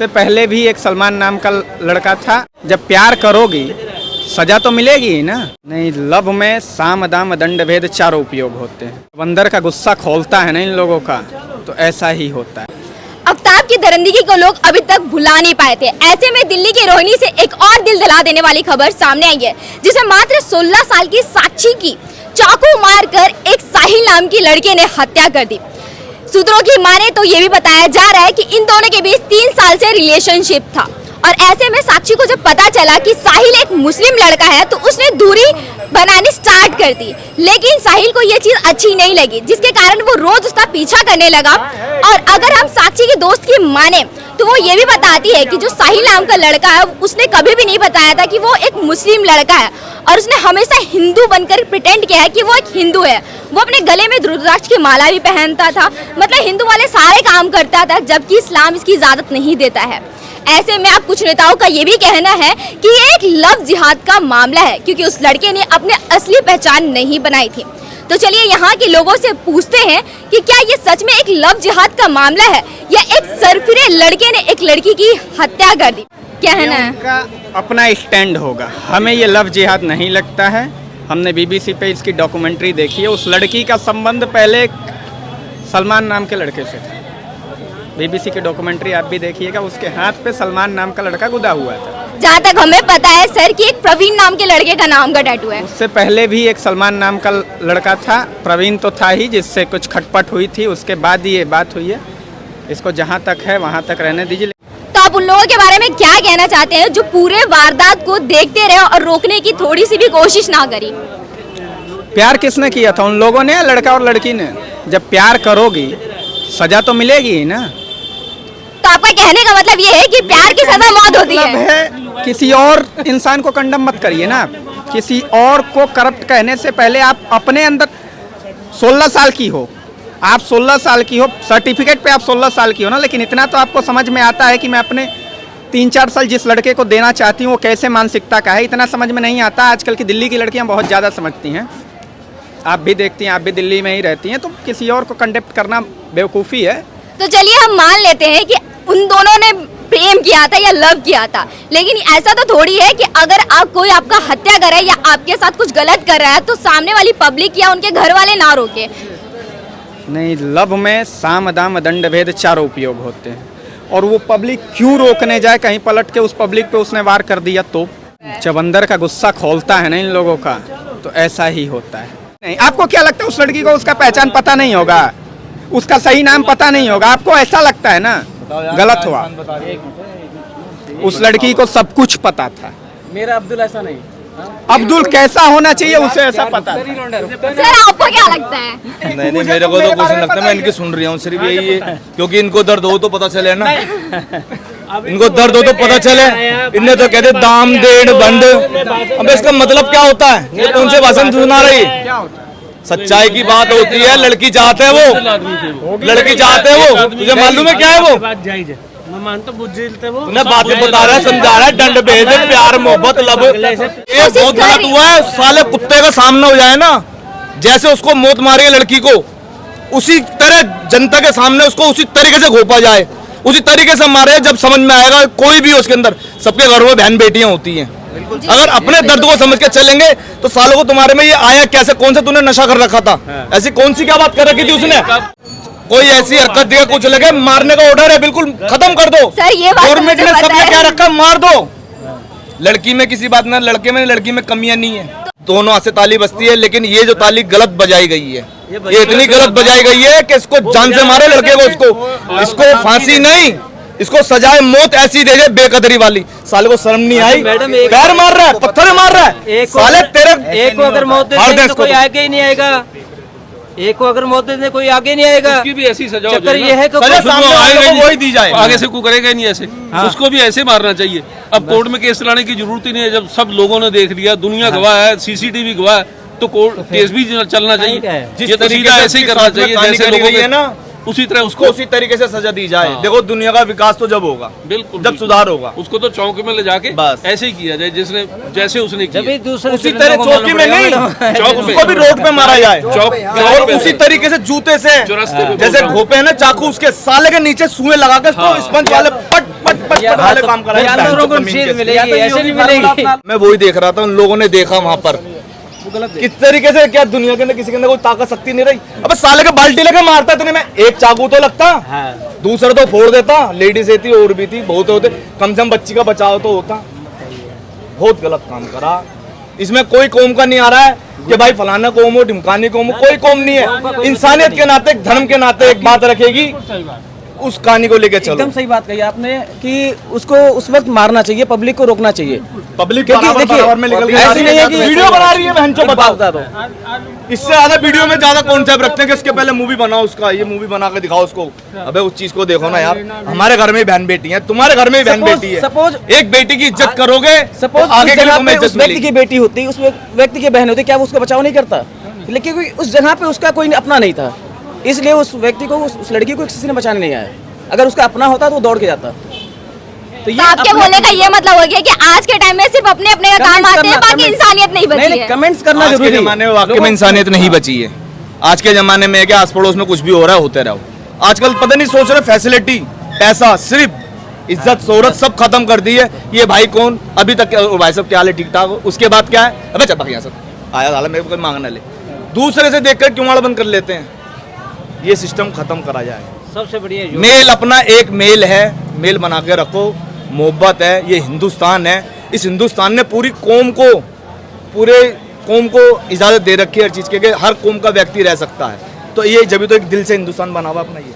से पहले भी एक सलमान नाम का लड़का था। जब प्यार करोगी सजा तो मिलेगी ही ना। नहीं, लव में साम दाम दंड भेद चारों उपयोग होते हैं। बंदर का गुस्सा खोलता है ना इन लोगों का, तो ऐसा ही होता है। आफ्ताब की दरिंदगी को लोग अभी तक भुला नहीं पाए थे। ऐसे में दिल्ली की रोहिणी से एक और दिल दहला देने वाली खबर सामने आई है, जिसमें मात्र 16 साल की साक्षी की चाकू मारकर एक साहिल नाम की लड़के ने हत्या कर दी। सूत्रों की माने तो ये भी बताया जा रहा है कि इन दोनों के बीच 3 साल से रिलेशनशिप था और ऐसे में साक्षी को जब पता चला कि साहिल एक मुस्लिम लड़का है तो उसने दूरी बनानी स्टार्ट कर दी। लेकिन साहिल को ये चीज अच्छी नहीं लगी, जिसके कारण वो रोज उसका पीछा करने लगा। और अगर हम साक्षी के दोस्त की माने तो वो ये भी बताती है कि जो साहिल नाम का लड़का है उसने कभी भी नहीं बताया था कि वो एक मुस्लिम लड़का है और उसने हमेशा हिंदू बनकर प्रिटेंड किया है कि वो एक हिंदू है। वो अपने गले में रुद्राक्ष की माला भी पहनता था, मतलब हिंदू वाले सारे काम करता था, जबकि इस्लाम इसकी इजाजत नहीं देता है। ऐसे में अब कुछ नेताओं का ये भी कहना है कि ये एक लव जिहाद का मामला है, क्योंकि उस लड़के ने अपने असली पहचान नहीं बनाई थी। तो चलिए यहाँ के लोगों से पूछते हैं कि क्या ये सच में एक लव जिहाद का मामला है या एक सरफिरे लड़के ने एक लड़की की हत्या कर दी। क्या है ना, उनका अपना स्टैंड होगा। हमें ये लव जिहाद नहीं लगता है। हमने बीबीसी पे इसकी डॉक्यूमेंट्री देखी है। उस लड़की का संबंध पहले सलमान नाम के लड़के से था। बीबीसी की डॉक्यूमेंट्री आप भी देखिएगा, उसके हाथ पे सलमान नाम का लड़का गुदा हुआ था। जहाँ तक हमें पता है सर कि एक प्रवीण नाम के लड़के का नाम का टैटू है। उससे पहले भी एक सलमान नाम का लड़का था, प्रवीण तो था ही, जिससे कुछ खटपट हुई थी। उसके बाद ये बात हुई है। इसको जहाँ तक है वहाँ तक रहने दीजिए। तो आप उन लोगों के बारे में क्या कहना चाहते हैं जो पूरे वारदात को देखते रहे और रोकने की थोड़ी सी भी कोशिश ना करी? प्यार किसने किया था, उन लोगों ने, लड़का और लड़की ने? जब प्यार करोगी सजा तो मिलेगी ही ना। तो आपका कहने का मतलब ये है कि प्यार की सजा मौत होती है। किसी और इंसान को कंडम मत करिए ना। किसी और को करप्ट कहने से पहले आप अपने अंदर 16 साल की हो, आप 16 साल की हो, सर्टिफिकेट पे आप 16 साल की हो ना, लेकिन इतना तो आपको समझ में आता है कि मैं अपने 3-4 साल जिस लड़के को देना चाहती हूँ वो कैसे मानसिकता का है। इतना समझ में नहीं आता। आजकल की दिल्ली की लड़कियाँ बहुत ज़्यादा समझती हैं। आप भी देखती हैं, आप भी दिल्ली में ही रहती हैं, तो किसी और को कंडक्ट करना बेवकूफ़ी है। तो चलिए हम मान लेते हैं कि उन दोनों ने प्रेम किया था या लव किया था, लेकिन ऐसा तो थोड़ी है कि अगर आप कोई आपका हत्या कर रहा है या आपके साथ कुछ गलत कर रहा है तो सामने वाली पब्लिक या उनके घर वाले ना रोके। नहीं, लव में साम दाम दंड भेद चारों उपयोग होते हैं। और वो पब्लिक क्यों रोकने जाए, कहीं पलट के उस पब्लिक पे उसने वार कर दिया तो? जब अंदर का गुस्सा खोलता है ना इन लोगों का, तो ऐसा ही होता है। नहीं, आपको क्या लगता है उस लड़की को उसका पहचान पता नहीं होगा, उसका सही नाम पता नहीं होगा? आपको ऐसा लगता है ना? गलत हुआ। उस लड़की को सब कुछ पता था। मेरा अब्दुल ऐसा नहीं। अब्दुल कैसा होना चाहिए उसे ऐसा पता था। सर आपको क्या लगता है? नहीं, मेरे को तो कुछ नहीं लगता। मैं इनकी सुन रही हूँ, सिर्फ यही है क्योंकि इनको दर्द हो तो पता चले ना। इनको दर्द हो तो पता चले। इनने तो कहते दाम देड़ बंद। अब इसका मतलब क्या होता है? ये कौन से भाषण सुना रही है? सच्चाई की बात होती है। लड़की चाहते है वो, लड़की चाहते है वो। तुझे मालूम है क्या है वो? तूने बातें बता रहा है, समझा रहा है, दंड भेद, प्यार मोहब्बत लब। ये बहुत गलत हुआ है। साले कुत्ते का सामना हो जाए ना, जैसे उसको मौत मारी है लड़की को, उसी तरह जनता के सामने उसको उसी तरीके से घोपा जाए, उसी तरीके से मारे। जब समझ में आएगा कोई भी उसके अंदर, सबके घरों में बहन बेटियां होती हैं। अगर अपने दर्द को समझ के चलेंगे तो सालों को तुम्हारे में ये आया कैसे? कौन सा तूने नशा कर रखा था? ऐसी कौन सी क्या बात कर रखी थी उसने? कोई ऐसी हरकत दिया, कुछ लगे मारने का ऑर्डर है, बिल्कुल खत्म कर दो। गवर्नमेंट ने सबने क्या रखा, मार दो। लड़की में किसी बात ना, लड़के में लड़की में कमियां नहीं है। दोनों हाथ से ताली बजती है, लेकिन ये जो ताली गलत बजाई गई है, ये इतनी गलत बजाई गई है कि इसको जान से मारे लड़के को। इसको फांसी नहीं, इसको सजाए मौत ऐसी दे जाए बेकदरी वाली। साले को शर्म नहीं आई? पैर मार रहा है, पत्थर मार रहा है। साले तेरे एक को अगर मौत दे दे तो कोई आगे ही नहीं आएगा। एक को अगर मौत दे दे कोई आगे नहीं आएगा। उसकी भी ऐसी सजा चक्कर ये है कि वही दी जाए। आगे से कोई करेगा नहीं ऐसे। उसको भी ऐसे मारना चाहिए। अब कोर्ट में केस लाने की जरूरत ही नहीं है। जब सब लोगों ने देख लिया, दुनिया गवाह है, सीसीटीवी गवाह है, तो कोर्ट केस भी चलना चाहिए। ये तो सीधा ऐसे ही करना चाहिए जैसे लोगों है ना, उसी तरह उसको उसी तरीके से सजा दी जाए। देखो दुनिया का विकास तो जब होगा, बिल्कुल जब सुधार होगा। उसको तो चौक में ले जाके बस ऐसे ही किया जाए जिसने जैसे उसने किया। उसी तरह चौकी में नहीं, चौक उसको भी रोड पे मारा जाए। चौक उसी तरीके से जूते से, जैसे घोपे है ना चाकू, उसके साले के नीचे सुएं लगा के स्पंज वाले पट पट पट हास्पिटल वाले काम करा या तो उनको चीज मिलेगी, ऐसे नहीं मिलेगी। मैं वही देख रहा था, उन लोगों ने देखा वहां पर किस तरीके से, क्या दुनिया के अंदर किसी के अंदर कोई ताकत शक्ति नहीं रही। अब साले के बाल्टी लेके मारता इतने में, एक चाकू तो लगता, दूसरा तो फोड़ देता। लेडीज थी और भी थी, बहुत होते, कम से कम बच्ची का बचाव तो होता। बहुत गलत काम करा। इसमें कोई कौम का नहीं आ रहा है कि भाई फलाना कौम हो, ढिमकानी कौम हो, कोई कौम नहीं है। इंसानियत के नाते, धर्म के नाते एक बात रखेगी, उस कहानी को लेके चलो। एकदम सही बात कही आपने कि उसको उस वक्त मारना चाहिए, पब्लिक को रोकना चाहिए। पब्लिक क्योंकि बराबर में निकल के ऐसी नहीं है कि वीडियो बना रही है बहनचोद, बताओ बता दो। इससे ज्यादा वीडियो में ज्यादा कॉन्सेप्ट रखते हैं कि इसके पहले मूवी बनाओ, उसका ये मूवी बना के दिखाओ उसको। अबे उस चीज को देखो ना यार, हमारे घर में बहन बेटी है, तुम्हारे घर में बहन बेटी है। सपोज एक बेटी की इज्जत करोगे, सपोज आगे के लिए उस व्यक्ति की बेटी होती, उस व्यक्ति की बहन होती, क्या वो उसका बचाव नहीं करता? लेकिन उस जगह पे उसका कोई अपना नहीं था, इसलिए उस व्यक्ति को, उस लड़की को किसी ने बचाने नहीं आया। अगर उसका अपना होता तो वो दौड़ के जाता। तो आपके बोलने का ये मतलब हो गया कि आज के टाइम में सिर्फ अपने अपने का काम आते हैं, बाकी इंसानियत नहीं बची है। कमेंट्स करना आज जरूरी के है। जमाने में वाकई में इंसानियत नहीं बची है। आज के जमाने में क्या आस पड़ोस में कुछ भी हो रहा है, होते रहो। आजकल पता नहीं सोच रहे फैसिलिटी, पैसा, सिर्फ इज्जत शोहरत सब खत्म कर दी है। ये भाई कौन, अभी तक भाई साहब क्या हाल है, ठीक ठाक हो, उसके बाद क्या है, अबे चल यहाँ से आया साला मेरे को कोई मांगना ले, दूसरे से देखकर क्यों आड़ बंद कर लेते हैं। ये सिस्टम खत्म करा जाए। सबसे बढ़िया मेल अपना एक मेल है, मेल बना के रखो, मोहब्बत है। ये हिंदुस्तान है, इस हिंदुस्तान ने पूरी कौम को, पूरे कौम को इजाजत दे रखी है हर चीज के, हर कौम का व्यक्ति रह सकता है। तो ये जब तो एक दिल से हिंदुस्तान बना हुआ अपना ये।